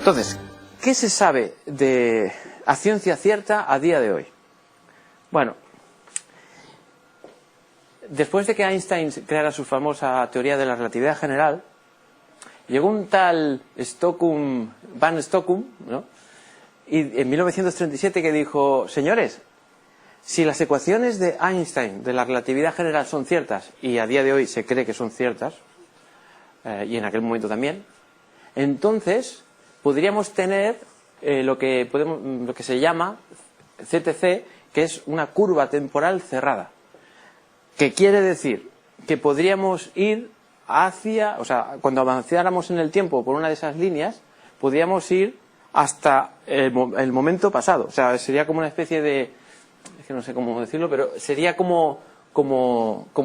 Entonces, ¿qué se sabe a ciencia cierta a día de hoy? Bueno, después de que Einstein creara su famosa teoría de la relatividad general, llegó un tal Van Stockum, ¿no? Y en 1937 que dijo: señores, si las ecuaciones de Einstein de la relatividad general son ciertas, y a día de hoy se cree que son ciertas, y en aquel momento también, entonces podríamos tener lo que se llama CTC, que es una curva temporal cerrada. ¿Qué quiere decir? Que podríamos ir hacia, o sea, cuando avanzáramos en el tiempo por una de esas líneas, podríamos ir hasta el momento pasado. O sea, sería como una especie de, es que no sé cómo decirlo, pero sería como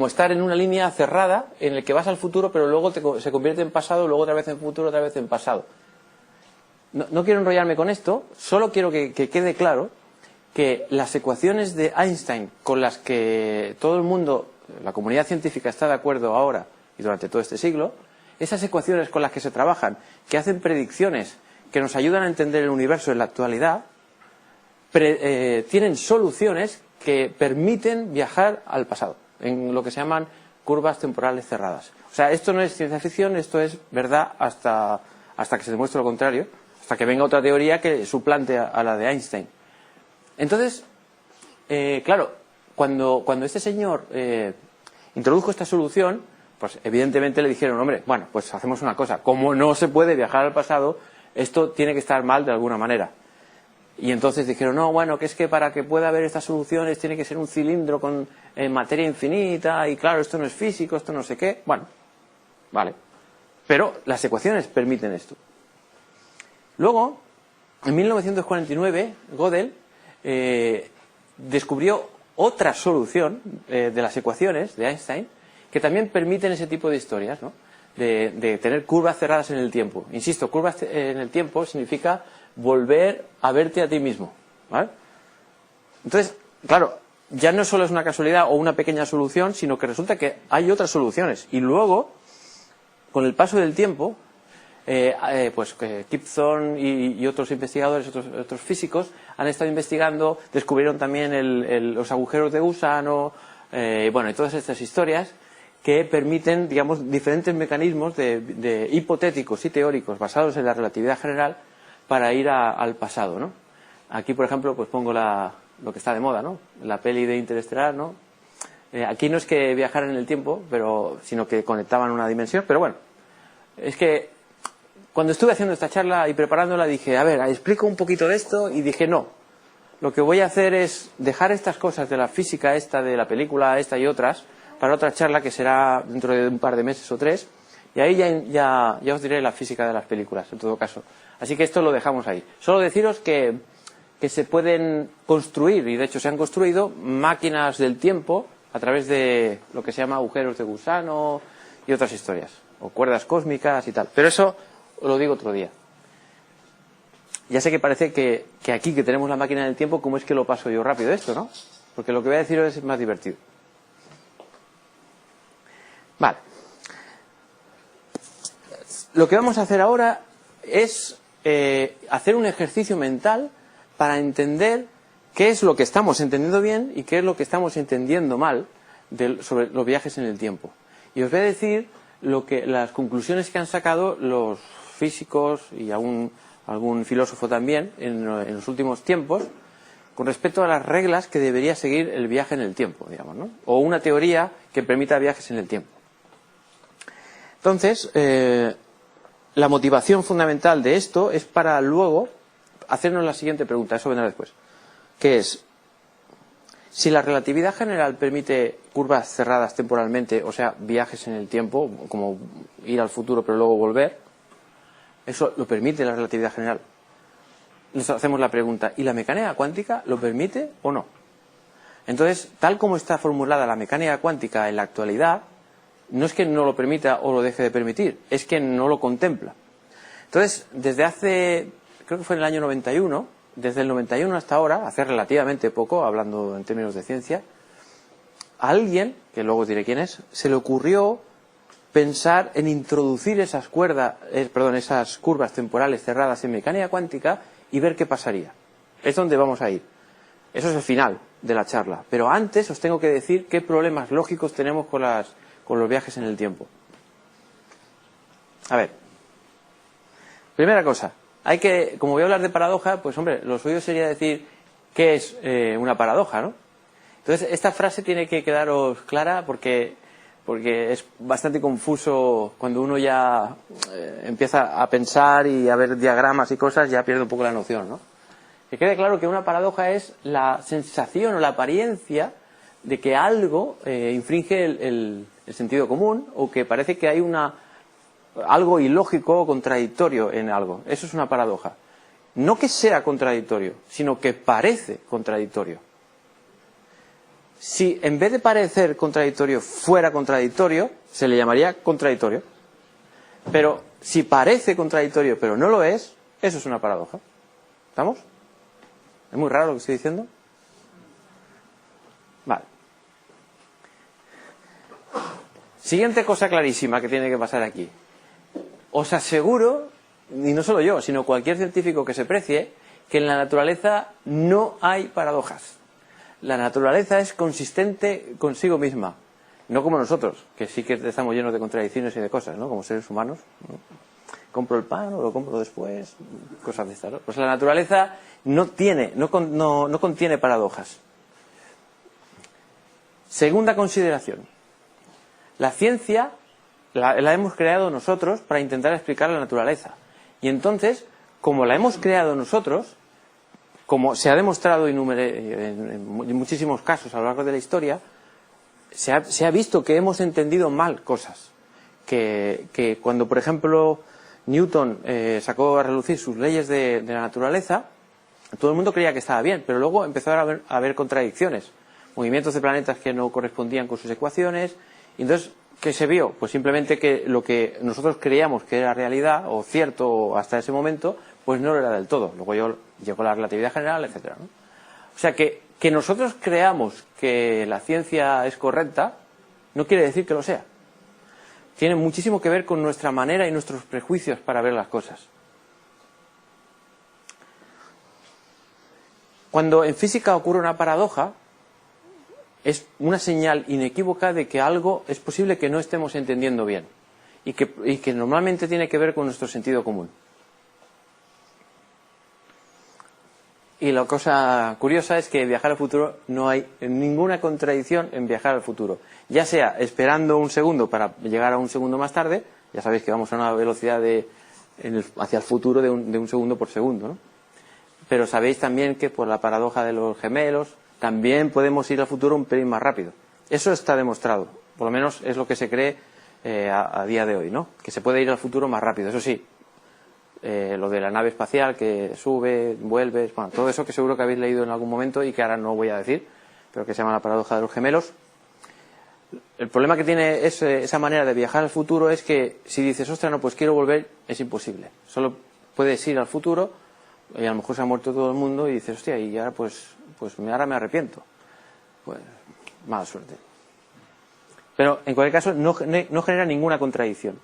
estar en una línea cerrada en el que vas al futuro, pero luego se convierte en pasado, luego otra vez en futuro, otra vez en pasado. No quiero enrollarme con esto, solo quiero que quede claro que las ecuaciones de Einstein con las que todo el mundo, la comunidad científica, está de acuerdo ahora y durante todo este siglo, esas ecuaciones con las que se trabajan, que hacen predicciones que nos ayudan a entender el universo en la actualidad, tienen soluciones que permiten viajar al pasado, en lo que se llaman curvas temporales cerradas. O sea, esto no es ciencia ficción, esto es verdad hasta que se demuestre lo contrario, hasta que venga otra teoría que suplante a la de Einstein. Entonces, claro, cuando este señor introdujo esta solución, pues evidentemente le dijeron: hombre, bueno, pues hacemos una cosa, como no se puede viajar al pasado, esto tiene que estar mal de alguna manera. Y entonces dijeron: no, bueno, que es que para que pueda haber estas soluciones tiene que ser un cilindro con materia infinita, y claro, esto no es físico, esto no sé qué. Bueno, vale. Pero las ecuaciones permiten esto. Luego, en 1949, Gödel descubrió otra solución de las ecuaciones de Einstein que también permiten ese tipo de historias, ¿no? De tener curvas cerradas en el tiempo. Insisto, curvas en el tiempo significa volver a verte a ti mismo, ¿vale? Entonces, claro, ya no solo es una casualidad o una pequeña solución, sino que resulta que hay otras soluciones. Y luego, con el paso del tiempo, pues Kipthorne y otros investigadores, otros físicos, han estado investigando, descubrieron también los agujeros de gusano, bueno, y todas estas historias que permiten, digamos, diferentes mecanismos hipotéticos y teóricos basados en la relatividad general para ir al pasado, ¿no? Aquí, por ejemplo, pues pongo lo que está de moda, ¿no? La peli de Interestelar, ¿no? Aquí no es que viajaran en el tiempo, sino que conectaban una dimensión, pero bueno, es que cuando estuve haciendo esta charla y preparándola dije: a ver, explico un poquito de esto, y dije: no, lo que voy a hacer es dejar estas cosas de la física esta, de la película esta y otras, para otra charla que será dentro de un par de meses o 3, y ahí ya os diré la física de las películas, en todo caso. Así que esto lo dejamos ahí. Solo deciros que se pueden construir, y de hecho se han construido, máquinas del tiempo a través de lo que se llama agujeros de gusano y otras historias, o cuerdas cósmicas y tal. Pero eso os lo digo otro día. Ya sé que parece que aquí que tenemos la máquina del tiempo, ¿cómo es que lo paso yo rápido esto, no? Porque lo que voy a deciros es más divertido. Vale. Lo que vamos a hacer ahora es hacer un ejercicio mental para entender qué es lo que estamos entendiendo bien y qué es lo que estamos entendiendo mal sobre los viajes en el tiempo. Y os voy a decir las conclusiones que han sacado los físicos y algún filósofo también en los últimos tiempos con respecto a las reglas que debería seguir el viaje en el tiempo, digamos, ¿no? O una teoría que permita viajes en el tiempo. Entonces, la motivación fundamental de esto es para luego hacernos la siguiente pregunta, eso vendrá después, que es: si la relatividad general permite curvas cerradas temporalmente, o sea, viajes en el tiempo, como ir al futuro pero luego volver, eso lo permite la relatividad general. Nos hacemos la pregunta: ¿y la mecánica cuántica lo permite o no? Entonces, tal como está formulada la mecánica cuántica en la actualidad, no es que no lo permita o lo deje de permitir, es que no lo contempla. Entonces, desde hace, creo que fue en el año 91, desde el 91 hasta ahora, hace relativamente poco, hablando en términos de ciencia, a alguien, que luego os diré quién es, se le ocurrió pensar en introducir esas curvas temporales cerradas en mecánica cuántica y ver qué pasaría. Es donde vamos a ir. Eso es el final de la charla. Pero antes os tengo que decir qué problemas lógicos tenemos con los viajes en el tiempo. A ver. Primera cosa. Como voy a hablar de paradoja, pues hombre, lo suyo sería decir qué es una paradoja, ¿no? Entonces, esta frase tiene que quedaros clara porque es bastante confuso cuando uno ya empieza a pensar y a ver diagramas y cosas, ya pierde un poco la noción, ¿no? Que quede claro que una paradoja es la sensación o la apariencia de que algo infringe el sentido común o que parece que hay algo ilógico o contradictorio en algo. Eso es una paradoja. No que sea contradictorio, sino que parece contradictorio. Si en vez de parecer contradictorio fuera contradictorio, se le llamaría contradictorio. Pero si parece contradictorio pero no lo es, eso es una paradoja. ¿Estamos? ¿Es muy raro lo que estoy diciendo? Vale. Siguiente cosa clarísima que tiene que pasar aquí. Os aseguro, y no solo yo, sino cualquier científico que se precie, que en la naturaleza no hay paradojas. La naturaleza es consistente consigo misma. No como nosotros, que sí que estamos llenos de contradicciones y de cosas, ¿no? Como seres humanos, ¿no? Compro el pan o lo compro después, cosas de estas, ¿no? Pues la naturaleza no contiene paradojas. Segunda consideración. La ciencia la hemos creado nosotros para intentar explicar la naturaleza. Y entonces, como la hemos creado nosotros, como se ha demostrado en muchísimos casos a lo largo de la historia, se ha visto que hemos entendido mal cosas. Que cuando, por ejemplo, Newton sacó a relucir sus leyes de la naturaleza, todo el mundo creía que estaba bien, pero luego empezó a haber contradicciones. Movimientos de planetas que no correspondían con sus ecuaciones. Y entonces, ¿qué se vio? Pues simplemente que lo que nosotros creíamos que era realidad, o cierto hasta ese momento, pues no lo era del todo. Luego llegó la relatividad general, etcétera, ¿no? O sea, que nosotros creamos que la ciencia es correcta, no quiere decir que lo sea. Tiene muchísimo que ver con nuestra manera y nuestros prejuicios para ver las cosas. Cuando en física ocurre una paradoja, es una señal inequívoca de que algo es posible que no estemos entendiendo bien y que normalmente tiene que ver con nuestro sentido común. Y la cosa curiosa es que viajar al futuro no hay ninguna contradicción en viajar al futuro. Ya sea esperando un segundo para llegar a un segundo más tarde, ya sabéis que vamos a una velocidad hacia el futuro de un segundo por segundo, ¿no? Pero sabéis también que por la paradoja de los gemelos también podemos ir al futuro un pelín más rápido. Eso está demostrado, por lo menos es lo que se cree a día de hoy, ¿no? Que se puede ir al futuro más rápido. Eso sí, lo de la nave espacial que sube, vuelve, bueno, todo eso que seguro que habéis leído en algún momento y que ahora no voy a decir, pero que se llama la paradoja de los gemelos. El problema que tiene esa manera de viajar al futuro es que si dices, ostras, no, pues quiero volver, es imposible. Solo puedes ir al futuro y a lo mejor se ha muerto todo el mundo y dices, hostia, y ahora pues ahora me arrepiento. Pues mala suerte. Pero en cualquier caso no genera ninguna contradicción.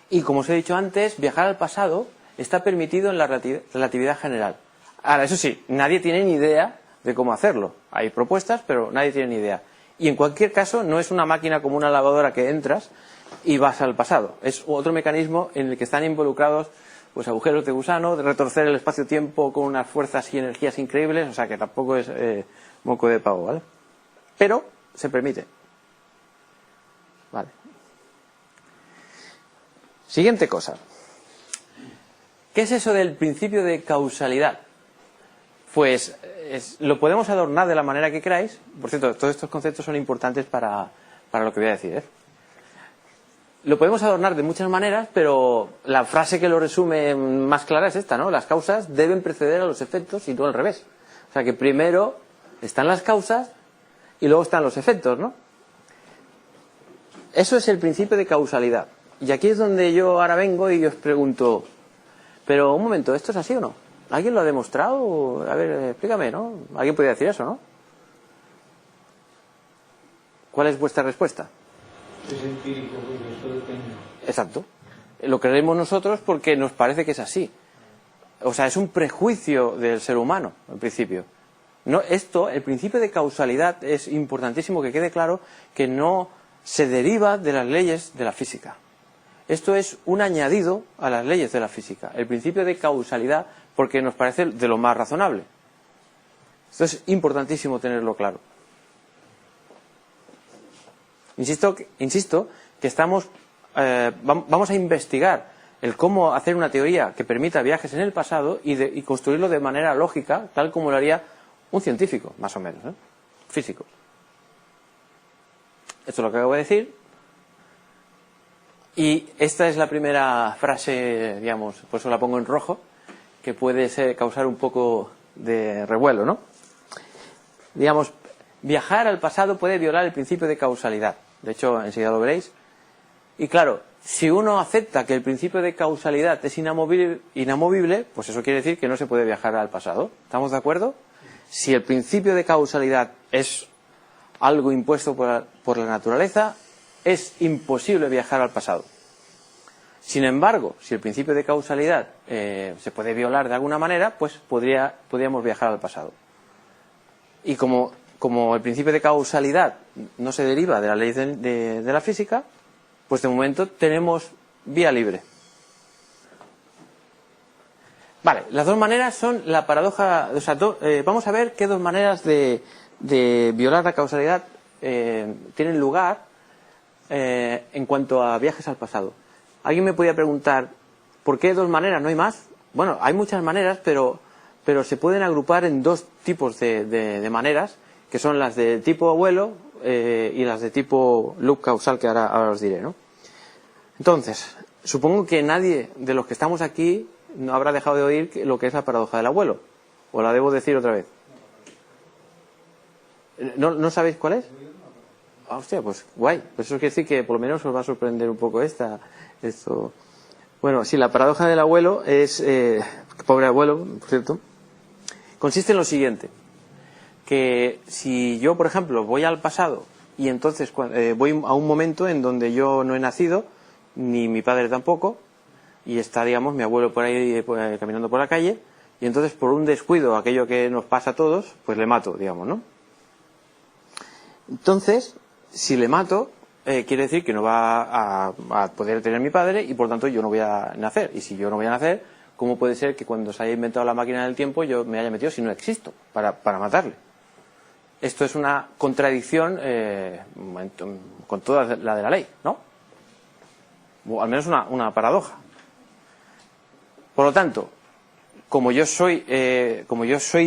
Y como os he dicho antes, viajar al pasado está permitido en la relatividad general. Ahora, eso sí, nadie tiene ni idea de cómo hacerlo. Hay propuestas, pero nadie tiene ni idea. Y en cualquier caso, no es una máquina como una lavadora que entras y vas al pasado. Es otro mecanismo en el que están involucrados pues agujeros de gusano, de retorcer el espacio-tiempo con unas fuerzas y energías increíbles, o sea que tampoco es moco de pavo, ¿vale? Pero se permite. Vale. Siguiente cosa. ¿Qué es eso del principio de causalidad? Pues lo podemos adornar de la manera que queráis. Por cierto, todos estos conceptos son importantes para lo que voy a decir, ¿eh? Lo podemos adornar de muchas maneras, pero la frase que lo resume más clara es esta, ¿no? Las causas deben preceder a los efectos y no al revés. O sea que primero están las causas y luego están los efectos, ¿no? Eso es el principio de causalidad. Y aquí es donde yo ahora vengo y os pregunto, pero un momento, ¿esto es así o no? ¿Alguien lo ha demostrado? A ver, explícame, ¿no? ¿Alguien podría decir eso, no? ¿Cuál es vuestra respuesta? Es empírico, porque esto depende. Exacto. Lo creemos nosotros porque nos parece que es así. O sea, es un prejuicio del ser humano, en principio. No, el principio de causalidad es importantísimo que quede claro que no se deriva de las leyes de la física. Esto es un añadido a las leyes de la física. El principio de causalidad, porque nos parece de lo más razonable. Esto es importantísimo tenerlo claro. Insisto que vamos a investigar el cómo hacer una teoría que permita viajes en el pasado y construirlo de manera lógica, tal como lo haría un científico, más o menos, físico. Esto es lo que acabo de decir. Y esta es la primera frase, digamos, por eso la pongo en rojo, que puede causar un poco de revuelo, ¿no? Digamos, viajar al pasado puede violar el principio de causalidad. De hecho, enseguida lo veréis. Y claro, si uno acepta que el principio de causalidad es inamovible, pues eso quiere decir que no se puede viajar al pasado. ¿Estamos de acuerdo? Si el principio de causalidad es algo impuesto por la naturaleza, es imposible viajar al pasado. Sin embargo, si el principio de causalidad se puede violar de alguna manera, pues podríamos viajar al pasado. Y como el principio de causalidad no se deriva de la ley de la física, pues de momento tenemos vía libre. Vale, las dos maneras son la paradoja. O sea, vamos a ver qué dos maneras de violar la causalidad tienen lugar en cuanto a viajes al pasado. ¿Alguien me podría preguntar por qué dos maneras? ¿No hay más? Bueno, hay muchas maneras, pero se pueden agrupar en dos tipos de maneras, que son las de tipo abuelo y las de tipo loop causal, que ahora os diré, ¿no? Entonces, supongo que nadie de los que estamos aquí no habrá dejado de oír lo que es la paradoja del abuelo. ¿O la debo decir otra vez? ¿No sabéis cuál es? Ah, hostia, pues guay. Pues eso quiere decir que por lo menos os va a sorprender un poco esto. Bueno, sí, la paradoja del abuelo es... pobre abuelo, por cierto. Consiste en lo siguiente. Que si yo, por ejemplo, voy al pasado y entonces voy a un momento en donde yo no he nacido, ni mi padre tampoco, y está, digamos, mi abuelo por ahí caminando por la calle, y entonces por un descuido, aquello que nos pasa a todos, pues le mato, digamos, ¿no? Entonces, si le mato, quiere decir que no va a poder tener mi padre y por tanto yo no voy a nacer. Y si yo no voy a nacer, ¿cómo puede ser que cuando se haya inventado la máquina del tiempo yo me haya metido si no existo para matarle? Esto es una contradicción con toda la de la ley, ¿no? O al menos una paradoja. Por lo tanto, como yo soy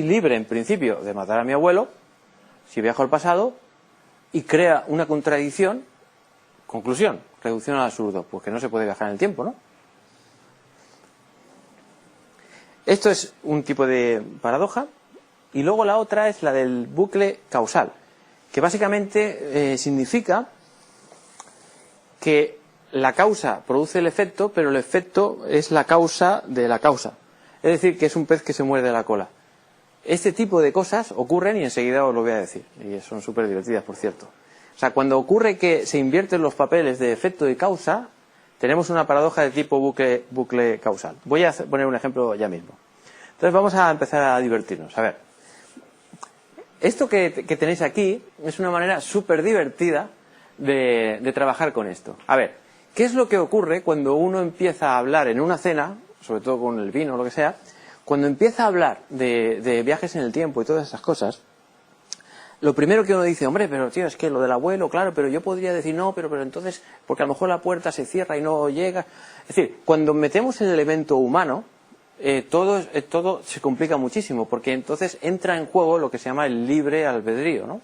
libre en principio de matar a mi abuelo, si viajo al pasado y crea una contradicción, conclusión, reducción al absurdo, pues que no se puede viajar en el tiempo, ¿no? Esto es un tipo de paradoja. Y luego la otra es la del bucle causal, que básicamente significa que la causa produce el efecto, pero el efecto es la causa de la causa. Es decir, que es un pez que se muerde la cola. Este tipo de cosas ocurren y enseguida os lo voy a decir. Y son súper divertidas, por cierto. O sea, cuando ocurre que se invierten los papeles de efecto y causa, tenemos una paradoja de tipo bucle causal. Voy a poner un ejemplo ya mismo. Entonces vamos a empezar a divertirnos. A ver. Esto que tenéis aquí es una manera súper divertida de trabajar con esto. A ver, ¿qué es lo que ocurre cuando uno empieza a hablar en una cena, sobre todo con el vino o lo que sea, cuando empieza a hablar de viajes en el tiempo y todas esas cosas? Lo primero que uno dice, hombre, pero tío, es que lo del abuelo, claro, pero yo podría decir no, pero entonces, porque a lo mejor la puerta se cierra y no llega. Es decir, cuando metemos el elemento humano, todo se complica muchísimo, porque entonces entra en juego lo que se llama el libre albedrío, ¿no?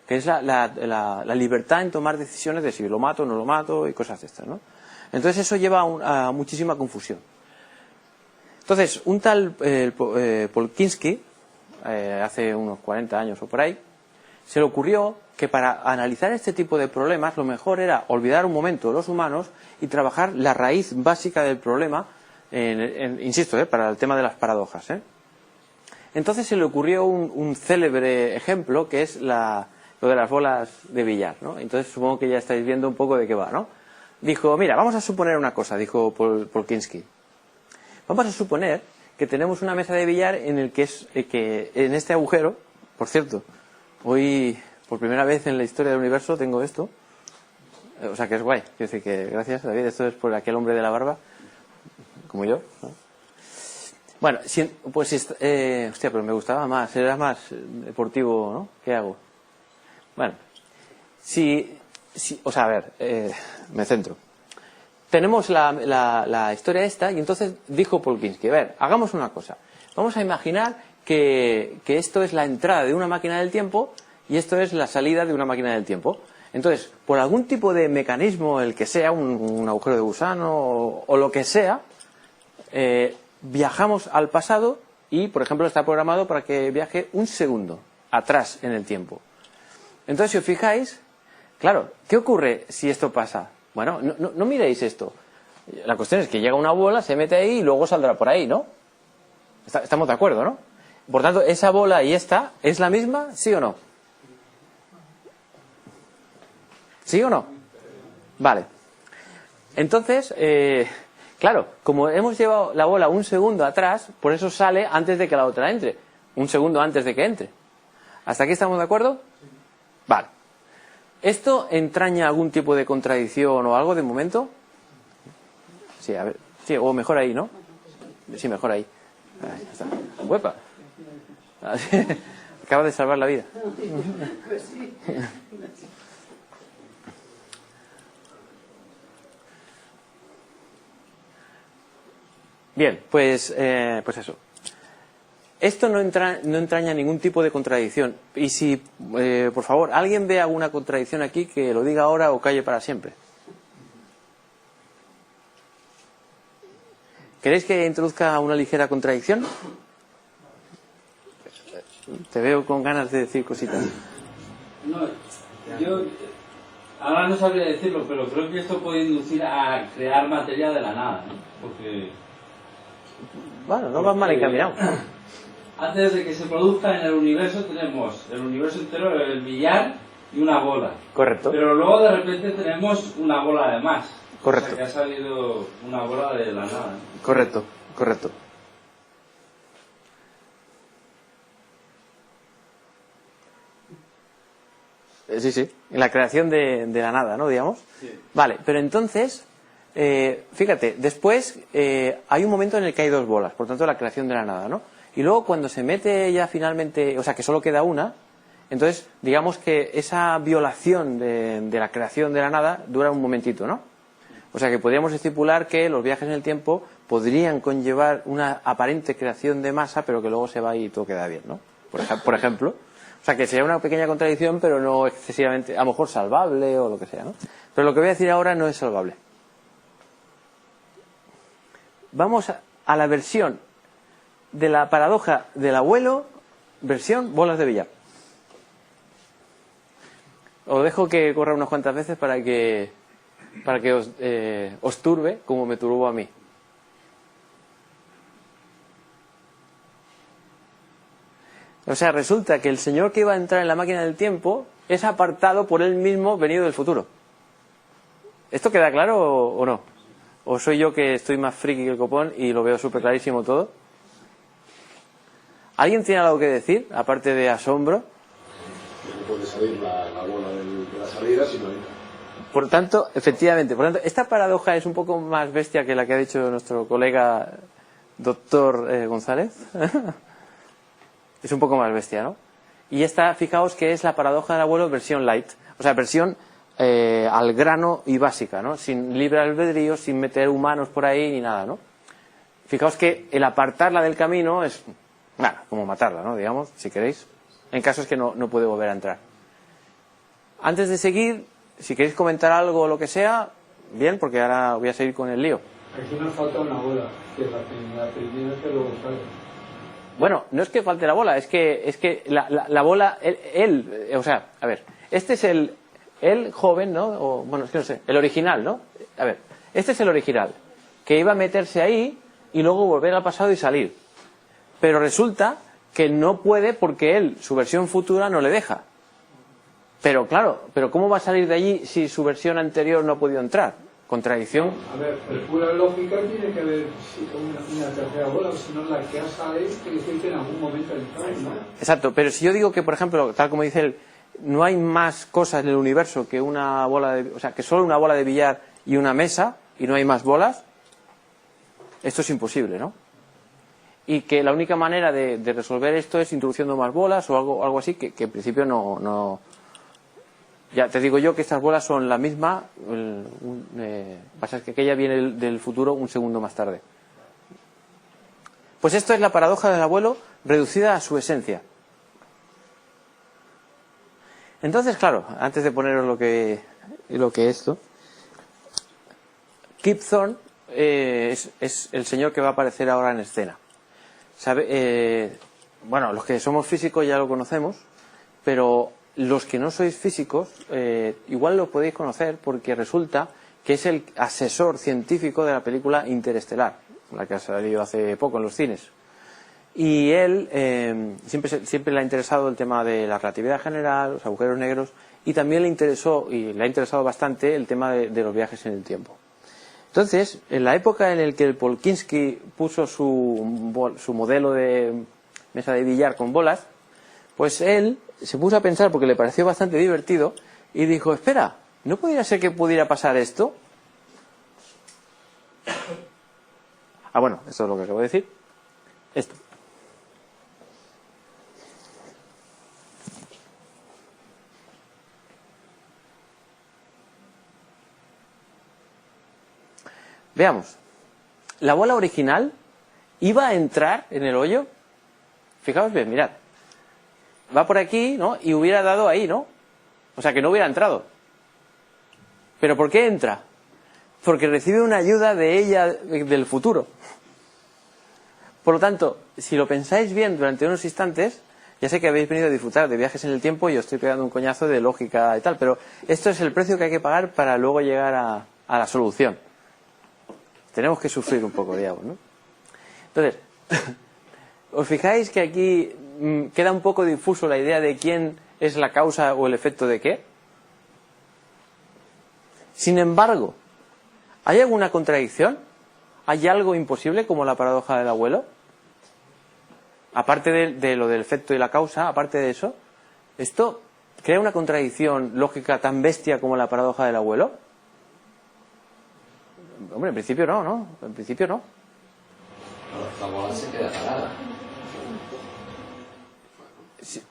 Que es la libertad en tomar decisiones de si lo mato o no lo mato y cosas de estas, ¿no? Entonces eso lleva a muchísima confusión. Entonces, un tal Polkinski, hace unos 40 años o por ahí, se le ocurrió que para analizar este tipo de problemas lo mejor era olvidar un momento los humanos y trabajar la raíz básica del problema. Insisto, para el tema de las paradojas. Entonces se le ocurrió un célebre ejemplo que es lo de las bolas de billar, ¿no? Entonces supongo que ya estáis viendo un poco de qué va, ¿no? Dijo, mira, vamos a suponer una cosa, dijo Polkinski. Vamos a suponer que tenemos una mesa de billar en el que en este agujero, por cierto, hoy por primera vez en la historia del universo tengo esto, o sea que es guay, quiero decir que gracias David, esto es por aquel hombre de la barba, como yo, ¿no? Bueno, pues hostia, pero me gustaba más, era más deportivo, ¿no? ¿Qué hago? Bueno, o sea, a ver, me centro. Tenemos la historia esta y entonces dijo Polkinski, a ver, hagamos una cosa. Vamos a imaginar que esto es la entrada de una máquina del tiempo y esto es la salida de una máquina del tiempo. Entonces, por algún tipo de mecanismo, el que sea, un agujero de gusano o lo que sea, viajamos al pasado y, por ejemplo, está programado para que viaje un segundo atrás en el tiempo. Entonces, si os fijáis, claro, ¿qué ocurre si esto pasa? Bueno, no miréis esto. La cuestión es que llega una bola, se mete ahí y luego saldrá por ahí, ¿no? Estamos de acuerdo, ¿no? Por tanto, esa bola y esta, ¿es la misma? ¿Sí o no? ¿Sí o no? Vale. Entonces, claro, como hemos llevado la bola un segundo atrás, por eso sale antes de que la otra entre. Un segundo antes de que entre. ¿Hasta aquí estamos de acuerdo? Vale. ¿Esto entraña algún tipo de contradicción o algo de momento? Sí, a ver. Sí, o mejor ahí, ¿no? Sí, mejor ahí. Ahí está. ¡Huepa! Acaba de salvar la vida. Bien, pues eso. Esto no entraña ningún tipo de contradicción. Y si, por favor, alguien ve alguna contradicción aquí, que lo diga ahora o calle para siempre. ¿Queréis que introduzca una ligera contradicción? Te veo con ganas de decir cositas. No, yo ahora no sabría decirlo, pero creo que esto puede inducir a crear materia de la nada, ¿no? Porque... Bueno, no vas mal encaminado. Antes de que se produzca en el universo tenemos el universo entero, el billar y una bola. Correcto. Pero luego de repente tenemos una bola además. Correcto. O sea que ha salido una bola de la nada. Correcto, correcto. Sí, sí. En la creación de la nada, ¿no? Digamos. Sí. Vale, pero entonces, fíjate, después hay un momento en el que hay dos bolas, por tanto la creación de la nada, ¿no? Y luego cuando se mete ya finalmente, o sea que solo queda una, entonces digamos que esa violación de la creación de la nada dura un momentito, ¿no? O sea que podríamos estipular que los viajes en el tiempo podrían conllevar una aparente creación de masa, pero que luego se va y todo queda bien, ¿no? Por ejemplo. O sea que sería una pequeña contradicción, pero no excesivamente, a lo mejor salvable o lo que sea, ¿no? Pero lo que voy a decir ahora no es salvable. Vamos a la versión de la paradoja del abuelo, versión bolas de billar. Os dejo que corra unas cuantas veces para que os turbe como me turbó a mí. O sea, resulta que el señor que iba a entrar en la máquina del tiempo es apartado por él mismo venido del futuro. ¿Esto queda claro o no? ¿O soy yo que estoy más friki que el copón y lo veo súper clarísimo todo? ¿Alguien tiene algo que decir, aparte de asombro? No puede salir la bola de la salida, sino... Por tanto, efectivamente, esta paradoja es un poco más bestia que la que ha dicho nuestro colega doctor González. Es un poco más bestia, ¿no? Y esta, fijaos que es la paradoja del abuelo versión light, o sea, versión al grano y básica, ¿no? Sin libre albedrío, sin meter humanos por ahí ni nada, ¿no? Fijaos que el apartarla del camino es, nada, como matarla, ¿no? Digamos, si queréis, en caso es que no puede volver a entrar. Antes de seguir, si queréis comentar algo o lo que sea, bien, porque ahora voy a seguir con el lío. Aquí nos falta una bola, que es la primera que luego sale. Bueno, no es que falte la bola, es que la bola, o sea, a ver, este es el joven, ¿no? O, bueno, es que no sé, el original, ¿no? A ver, este es el original, que iba a meterse ahí y luego volver al pasado y salir. Pero resulta que no puede porque su versión futura no le deja. Pero claro, ¿pero cómo va a salir de allí si su versión anterior no ha podido entrar? Contradicción. A ver, pero pura lógica tiene que haber una tercera bola, si no la que ha salido, quiere decir que en algún momento entró, ¿no? Exacto, pero si yo digo que, por ejemplo, tal como dice él, no hay más cosas en el universo que una bola de... O sea, que solo una bola de billar y una mesa, y no hay más bolas, esto es imposible, ¿no? Y que la única manera de resolver esto es introduciendo más bolas o algo así, que en principio no... Ya te digo yo que estas bolas son la misma, pasa que aquella viene del futuro un segundo más tarde. Pues esto es la paradoja del abuelo reducida a su esencia. Entonces, claro, antes de poneros lo que esto, Kip Thorne es el señor que va a aparecer ahora en escena. Bueno, los que somos físicos ya lo conocemos, pero los que no sois físicos igual lo podéis conocer porque resulta que es el asesor científico de la película Interestelar, la que ha salido hace poco en los cines. Y él siempre le ha interesado el tema de la relatividad general, los agujeros negros, y también le ha interesado bastante el tema de los viajes en el tiempo. Entonces, en la época en la que el Polkinski puso su modelo de mesa de billar con bolas, pues él se puso a pensar, porque le pareció bastante divertido, y dijo, espera, ¿no podría ser que pudiera pasar esto? Bueno, esto es lo que acabo de decir. Esto. Veamos. La bola original iba a entrar en el hoyo. Fijaos bien, mirad. Va por aquí, ¿no? Y hubiera dado ahí, ¿no? O sea, que no hubiera entrado. ¿Pero por qué entra? Porque recibe una ayuda de ella del futuro. Por lo tanto, si lo pensáis bien durante unos instantes, ya sé que habéis venido a disfrutar de viajes en el tiempo y os estoy pegando un coñazo de lógica y tal, pero esto es el precio que hay que pagar para luego llegar a la solución. Tenemos que sufrir un poco, digamos, ¿no? Entonces, ¿os fijáis que aquí queda un poco difuso la idea de quién es la causa o el efecto de qué? Sin embargo, ¿hay alguna contradicción? ¿Hay algo imposible como la paradoja del abuelo? Aparte de lo del efecto y la causa, aparte de eso, ¿esto crea una contradicción lógica tan bestia como la paradoja del abuelo? Hombre, en principio no, ¿no? En principio no. La bola se queda parada.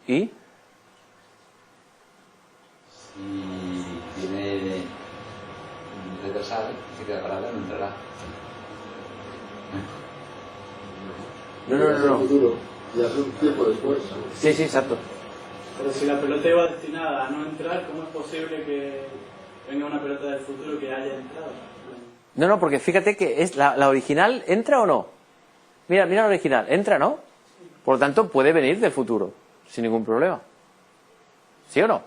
¿Y? Si tiene retrasado, se queda parada, no entrará. No. Futuro. Ya es un tiempo después. Sí, exacto. Pero si la pelota iba destinada a no entrar, ¿cómo es posible que venga una pelota del futuro que haya entrado? No, porque fíjate que es la original, ¿entra o no? Mira la original, ¿entra, no? Por lo tanto, puede venir del futuro, sin ningún problema. ¿Sí o no?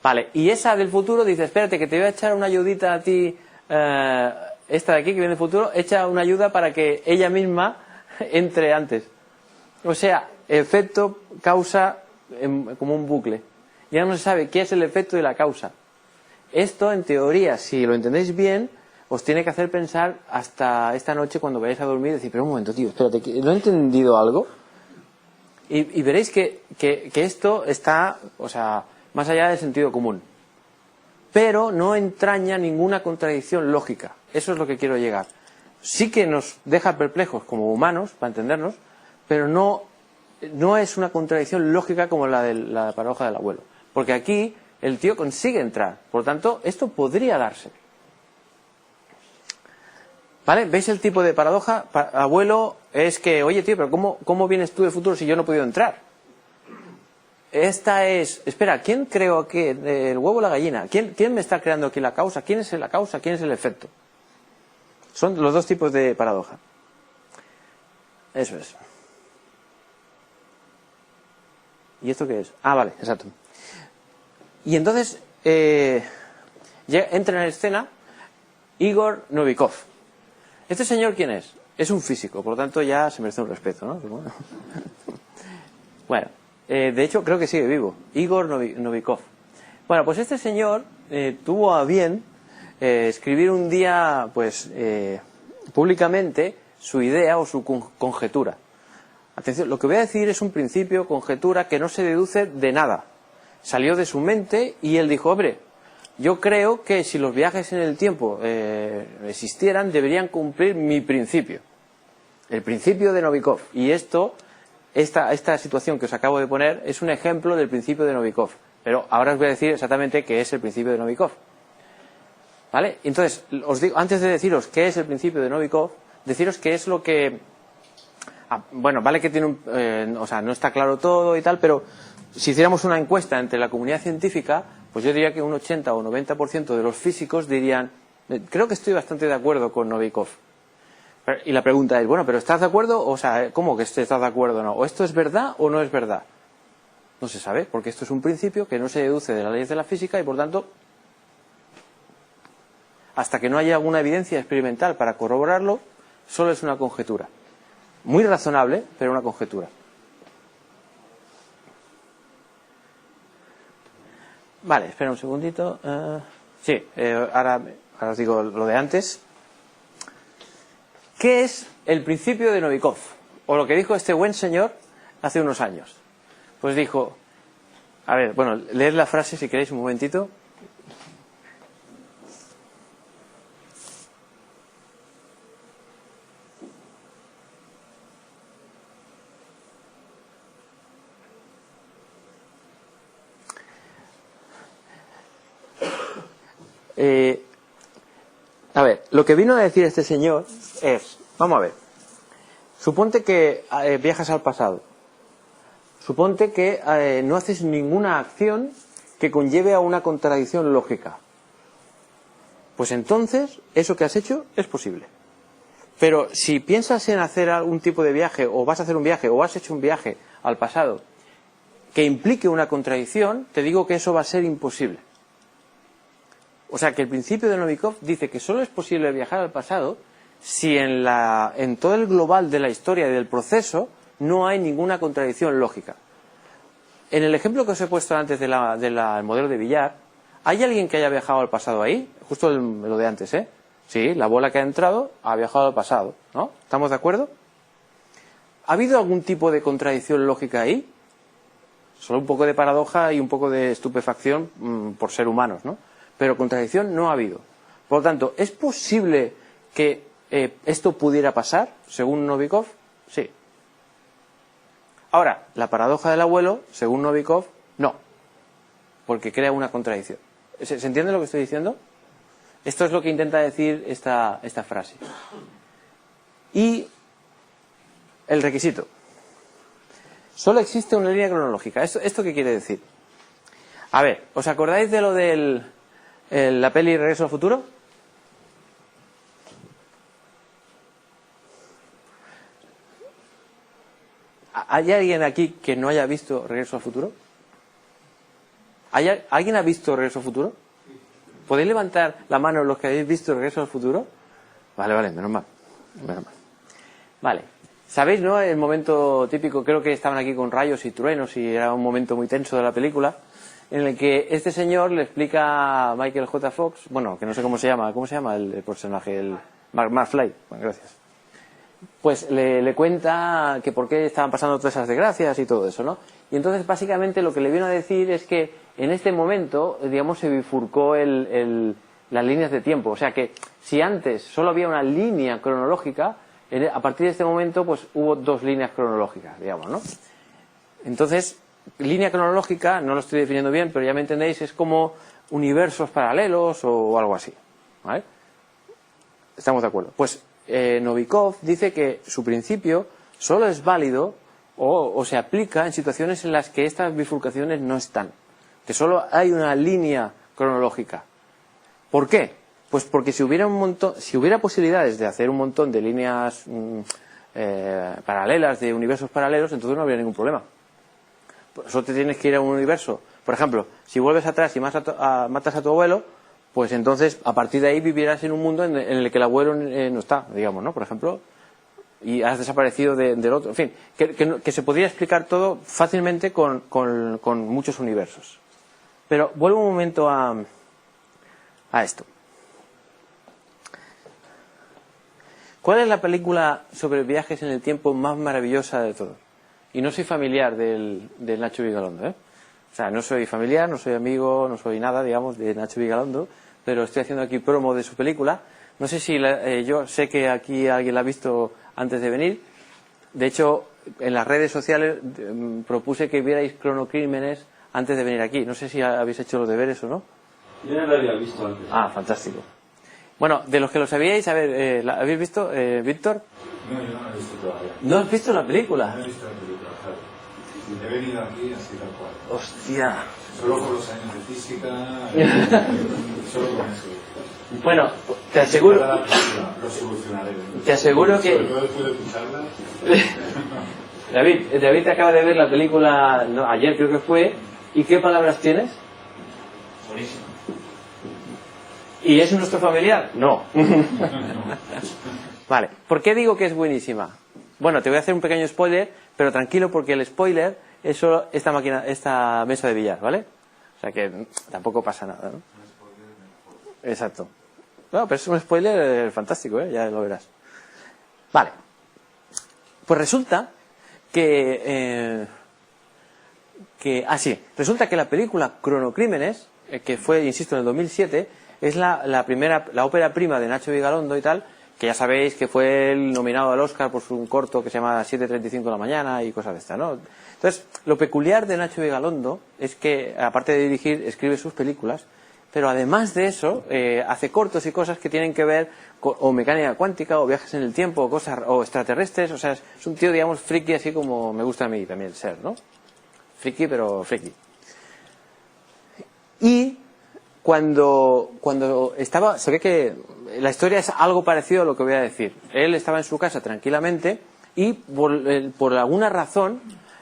Vale, y esa del futuro dice, espérate que te voy a echar una ayudita a ti, esta de aquí que viene del futuro, echa una ayuda para que ella misma entre antes. O sea, efecto, causa, como un bucle. Ya no se sabe qué es el efecto y la causa. Esto, en teoría, si lo entendéis bien, os tiene que hacer pensar hasta esta noche cuando vayáis a dormir y decir, pero un momento, tío, espérate, ¿no he entendido algo? Y veréis que esto está, o sea, más allá del sentido común. Pero no entraña ninguna contradicción lógica. Eso es lo que quiero llegar. Sí que nos deja perplejos como humanos, para entendernos, pero no es una contradicción lógica como la de la paradoja del abuelo. Porque aquí el tío consigue entrar. Por lo tanto, esto podría darse. ¿Vale? ¿Veis el tipo de paradoja? Abuelo es que, oye tío, pero ¿cómo vienes tú del futuro si yo no he podido entrar? Esta es, espera, ¿quién creó aquí el huevo o la gallina? ¿Quién me está creando aquí la causa? ¿Quién es la causa? ¿Quién es el efecto? Son los dos tipos de paradoja. Eso es. ¿Y esto qué es? Vale, exacto. Y entonces entra en escena Igor Novikov. ¿Este señor quién es? Es un físico, por lo tanto ya se merece un respeto, ¿no? Bueno, de hecho creo que sigue vivo. Igor Novikov. Bueno, pues este señor tuvo a bien escribir un día, pues, públicamente su idea o su conjetura. Atención, lo que voy a decir es un principio, conjetura, que no se deduce de nada. Salió de su mente y él dijo, hombre, yo creo que si los viajes en el tiempo existieran, deberían cumplir mi principio. El principio de Novikov. Y esta situación que os acabo de poner es un ejemplo del principio de Novikov. Pero ahora os voy a decir exactamente qué es el principio de Novikov. ¿Vale? Entonces, os digo, antes de deciros qué es el principio de Novikov, deciros qué es lo que... bueno, vale que tiene o sea, no está claro todo y tal, pero si hiciéramos una encuesta entre la comunidad científica, pues yo diría que un 80 o 90% de los físicos dirían, creo que estoy bastante de acuerdo con Novikov. Y la pregunta es, bueno, ¿pero estás de acuerdo? O sea, ¿cómo que estás de acuerdo o no? ¿O esto es verdad o no es verdad? No se sabe, porque esto es un principio que no se deduce de las leyes de la física y por tanto, hasta que no haya alguna evidencia experimental para corroborarlo, solo es una conjetura. Muy razonable, pero una conjetura. Vale, espera un segundito. Sí, ahora os digo lo de antes. ¿Qué es el principio de Novikov? O lo que dijo este buen señor hace unos años. Pues dijo, a ver, bueno, leed la frase si queréis un momentito. A ver, lo que vino a decir este señor es, vamos a ver, suponte que viajas al pasado, suponte que no haces ninguna acción que conlleve a una contradicción lógica, pues entonces eso que has hecho es posible. Pero si piensas en hacer algún tipo de viaje, o vas a hacer un viaje, o has hecho un viaje al pasado que implique una contradicción, te digo que eso va a ser imposible. O sea que el principio de Novikov dice que solo es posible viajar al pasado si en todo el global de la historia y del proceso no hay ninguna contradicción lógica. En el ejemplo que os he puesto antes del modelo de billar, ¿hay alguien que haya viajado al pasado ahí? Justo lo de antes, ¿eh? Sí, la bola que ha entrado ha viajado al pasado, ¿no? ¿Estamos de acuerdo? ¿Ha habido algún tipo de contradicción lógica ahí? Solo un poco de paradoja y un poco de estupefacción por ser humanos, ¿no? Pero contradicción no ha habido. Por lo tanto, ¿es posible que esto pudiera pasar, según Novikov? Sí. Ahora, la paradoja del abuelo, según Novikov, no. Porque crea una contradicción. ¿Se entiende lo que estoy diciendo? Esto es lo que intenta decir esta frase. Y el requisito. Solo existe una línea cronológica. ¿Esto qué quiere decir? A ver, ¿os acordáis de lo de la peli Regreso al Futuro? ¿Hay alguien aquí que no haya visto Regreso al Futuro? ¿Alguien ha visto Regreso al Futuro? ¿Podéis levantar la mano los que habéis visto Regreso al Futuro? Vale, menos mal. Vale. ¿Sabéis, no? El momento típico, creo que estaban aquí con rayos y truenos y era un momento muy tenso de la película, en el que este señor le explica a Michael J. Fox, bueno, que no sé cómo se llama el personaje, el Mark Fly, bueno, gracias. Pues le cuenta que por qué estaban pasando todas esas desgracias y todo eso, ¿no? Y entonces básicamente lo que le vino a decir es que en este momento, digamos, se bifurcó las líneas de tiempo. O sea que si antes solo había una línea cronológica, a partir de este momento pues hubo dos líneas cronológicas, digamos, ¿no? Entonces, línea cronológica, no lo estoy definiendo bien, pero ya me entendéis, es como universos paralelos o algo así, ¿vale? ¿Estamos de acuerdo? Pues Novikov dice que su principio solo es válido o se aplica en situaciones en las que estas bifurcaciones no están, que solo hay una línea cronológica. ¿Por qué? Pues porque si hubiera posibilidades de hacer un montón de líneas paralelas, de universos paralelos, entonces no habría ningún problema. Por eso te tienes que ir a un universo. Por ejemplo, si vuelves atrás y matas a tu abuelo, pues entonces a partir de ahí vivirás en un mundo en el que el abuelo no está, digamos, ¿no? Por ejemplo, y has desaparecido del otro. En fin, que se podría explicar todo fácilmente con muchos universos. Pero vuelvo un momento a esto. ¿Cuál es la película sobre viajes en el tiempo más maravillosa de todos? Y no soy familiar del Nacho Vigalondo, ¿eh? O sea, no soy familiar, no soy amigo, no soy nada, digamos, de Nacho Vigalondo, pero estoy haciendo aquí promo de su película. No sé si yo sé que aquí alguien la ha visto antes de venir. De hecho, en las redes sociales propuse que vierais Cronocrímenes antes de venir aquí. No sé si habéis hecho los deberes o no. Yo ya lo había visto antes. Ah, fantástico. Bueno, de los que lo sabíais, a ver, ¿la habéis visto, Víctor? No, yo no la he visto todavía. ¿No has visto la película? No he visto la película, claro. He venido aquí así tal cual. Hostia. Solo con los años de física, solo con eso. Bueno, te aseguro... Lo solucionaré. Te aseguro que... Sobre todo después de escucharla. David acaba de ver la película ayer, creo que fue. ¿Y qué palabras tienes? Buenísimo. ¿Y es nuestro familiar? No. Vale, ¿por qué digo que es buenísima? Bueno, te voy a hacer un pequeño spoiler, pero tranquilo porque el spoiler es solo esta mesa de billar, ¿vale? O sea que tampoco pasa nada, ¿no? Exacto. Bueno, pero es un spoiler fantástico, ¿eh? Ya lo verás. Vale. Pues resulta que resulta que la película Cronocrímenes, que fue, insisto, en el 2007, es la ópera prima de Nacho Vigalondo y tal, que ya sabéis que fue el nominado al Oscar por un corto que se llama 7:35 de la mañana y cosas de estas, ¿no? Entonces, lo peculiar de Nacho Vigalondo es que, aparte de dirigir, escribe sus películas, pero además de eso, hace cortos y cosas que tienen que ver con o mecánica cuántica, o viajes en el tiempo, o extraterrestres. O sea, es un tío, digamos, friki, así como me gusta a mí también ser, ¿no? Friki, pero friki. Y cuando estaba, se ve que la historia es algo parecido a lo que voy a decir. Él estaba en su casa tranquilamente y por alguna razón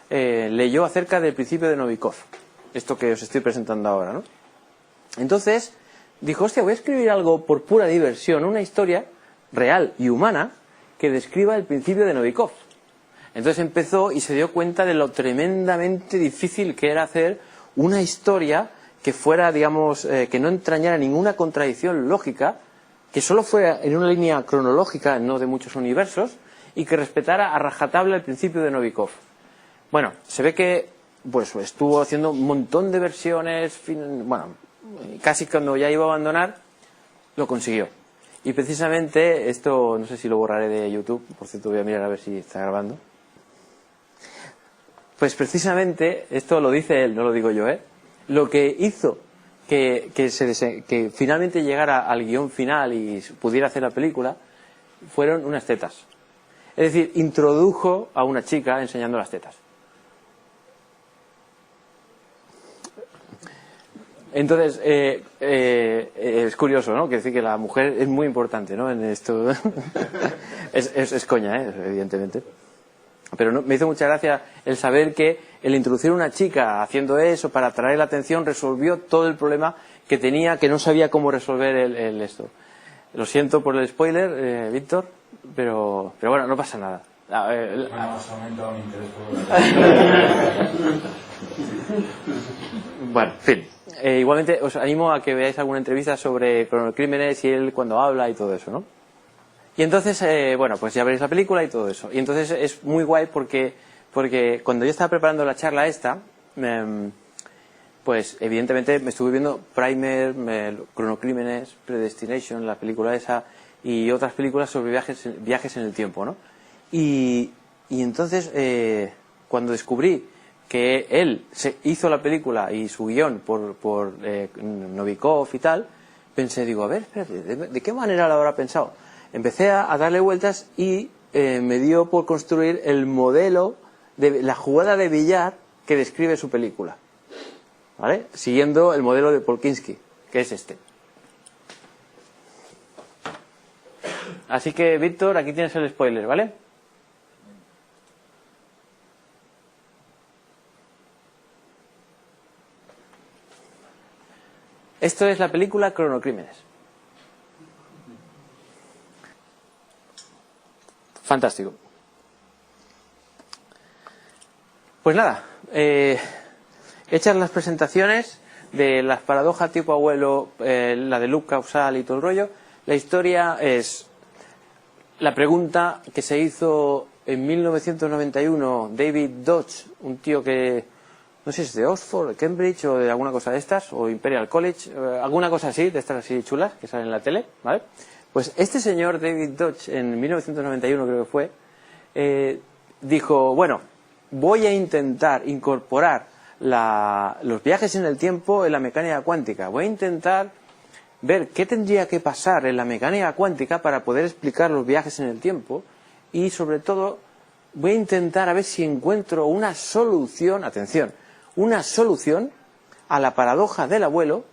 leyó acerca del principio de Novikov, esto que os estoy presentando ahora, ¿no? Entonces dijo, hostia, voy a escribir algo por pura diversión, una historia real y humana que describa el principio de Novikov. Entonces empezó y se dio cuenta de lo tremendamente difícil que era hacer una historia que fuera, digamos, que no entrañara ninguna contradicción lógica, que solo fuera en una línea cronológica, no de muchos universos, y que respetara a rajatabla el principio de Novikov. Bueno, se ve que pues estuvo haciendo un montón de versiones, bueno, casi cuando ya iba a abandonar, lo consiguió. Y precisamente esto, no sé si lo borraré de YouTube, por cierto voy a mirar a ver si está grabando. Pues precisamente, esto lo dice él, no lo digo yo, lo que hizo que finalmente llegara al guión final y pudiera hacer la película fueron unas tetas. Es decir, introdujo a una chica enseñando las tetas. Entonces, es curioso, ¿no? Quiere decir que la mujer es muy importante, ¿no? En esto. es coña, evidentemente. Pero me hizo mucha gracia el saber que el introducir a una chica haciendo eso para atraer la atención resolvió todo el problema que tenía, que no sabía cómo resolver esto. Lo siento por el spoiler, Víctor, pero bueno, no pasa nada. Bueno, has aumentado mi interés por Bueno, en fin. Igualmente os animo a que veáis alguna entrevista sobre Cronocrímenes y él cuando habla y todo eso, ¿no? Y entonces, bueno, pues ya veréis la película y todo eso. Y entonces es muy guay porque cuando yo estaba preparando la charla esta, pues evidentemente me estuve viendo Primer, Cronocrímenes, Predestination, la película esa, y otras películas sobre viajes en el tiempo, ¿no? Y entonces, cuando descubrí que él hizo la película y su guión por Novikov y tal, pensé, digo, a ver, espérate, ¿de qué manera lo habrá pensado? Empecé a darle vueltas y me dio por construir el modelo de la jugada de billar que describe su película, ¿vale? Siguiendo el modelo de Polkinski, que es este. Así que, Víctor, aquí tienes el spoiler, ¿vale? Esto es la película Cronocrímenes. Fantástico. Pues nada, hechas las presentaciones, de las paradojas tipo abuelo, la de loop causal y todo el rollo, la historia es la pregunta que se hizo en 1991 David Dodge, un tío que no sé si es de Oxford, de Cambridge o de alguna cosa de estas, o Imperial College, alguna cosa así, de estas así chulas que salen en la tele, ¿vale? Pues este señor David Dodge en 1991 creo que fue, dijo, bueno, voy a intentar incorporar los viajes en el tiempo en la mecánica cuántica, voy a intentar ver qué tendría que pasar en la mecánica cuántica para poder explicar los viajes en el tiempo y sobre todo voy a intentar a ver si encuentro una solución, atención, una solución a la paradoja del abuelo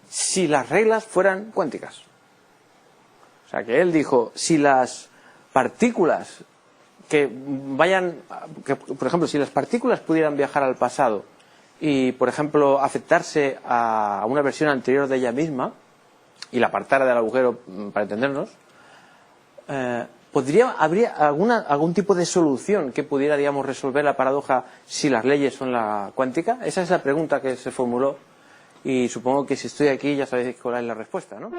si las reglas fueran cuánticas. O sea que él dijo, si las partículas por ejemplo, si las partículas pudieran viajar al pasado y, por ejemplo, afectarse a una versión anterior de ella misma y la apartara del agujero, para entendernos, ¿habría algún tipo de solución que pudiera, digamos, resolver la paradoja si las leyes son la cuántica? Esa es la pregunta que se formuló y supongo que si estoy aquí ya sabéis cuál es la respuesta, ¿no?